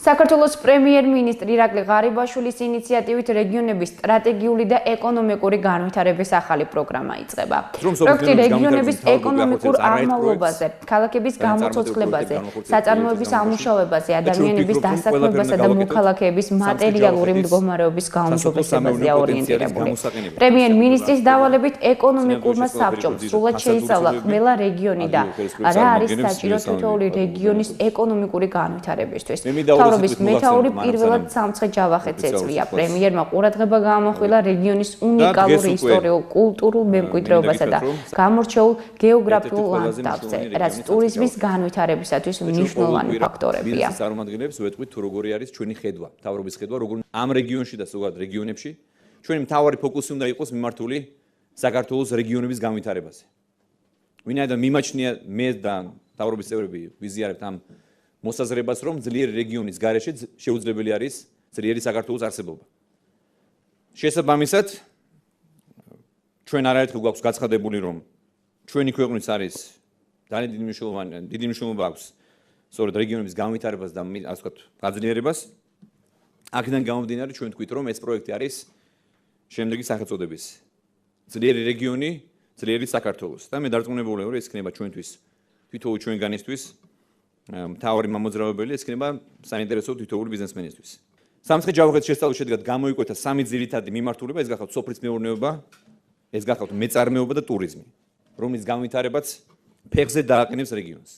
საქართველოს პრემიერ-მინისტრი ირაკლი ღარიბაშვილის ინიციატივით რეგიონების სტრატეგიული და ეკონომიკური განვითარების ახალი პროგრამა იწყება. პროექტი რეგიონების ეკონომიკურ აღმავლობაზე, ქალაქების გამოცოცხლებაზე, საწარმოების ამუშავებაზე, ადამიანების დასაქმებასა და მოქალაქეების მატერიალური მდგომარეობის გაუმჯობესებაზეა ორიენტირებული. პრემიერ-მინისტრის დავალებით ეკონომიკურმა საბჭომ სრულად შეისწავლა ყველა რეგიონი და რა არის საჭირო თითოეული რეგიონის ეკონომიკური განვითარებისთვის. მთავრობის მეთაური პირველად სამცხე ჯავახეთს ეწვია. პრემიერმა ყურადღება გაამახვილა რეგიონის უნიკალურ ისტორიულ, კულტურულ მემკვიდრეობასა და გამორჩეულ გეოგრაფიულ ლანდშაფტზე, რაც ტურიზმის განვითარებისათვის მნიშვნელოვანი ფაქტორებია. წარმომადგენლებს ვეტყვით თუ როგორი არის ჩვენი ხედვა, მთავრობის ხედვა, როგორ ამ რეგიონში და ზოგადად რეგიონებში ჩვენი მთავარი ფოკუსი უნდა იყოს მიმართული საქართველოს რეგიონების განვითარებაზე. ვინაიდან მიმაჩნია მე და მთავრობის წევრები ვიზიარებთ ამ მოსაზრებას, რომ ძლიერი რეგიონის გარეშე შეუძლებელი არის ძლიერი საქართველოს არსებობა. შესაბამისად, ჩვენ არაერთხელ გვაქვს გაცხადებული, რომ ჩვენი ქვეყნის არის ძალიან დიდი მნიშვნელობა აქვს სწორედ რეგიონების განვითარებას და ასე ვთქვათ, გაძლიერებას. აქედან გამომდინარე, ჩვენ ვთქვით, რომ ეს პროექტი არის შემდეგი სახელწოდების ძლიერი რეგიონი, ძლიერი საქართველოს. და მე დარწმუნებული ვარ, ეს იქნება ჩვენთვის, თითოეული ჩვენგანისთვის მთავარი მამოძრავებელი, ეს იქნება საინტერესო თითოეული ბიზნესმენისთვის. სამცხე ჯავახეთის შესწავლის შედეგად გამოიკვეთა სამი ძირითადი მიმართულება, ეს გახავთ სოფლის მეურნეობა, ეს გახავთ მეწარმეობა და ტურიზმი, რომლის განვითარებაც ფეხზე დააყენებს რეგიონს.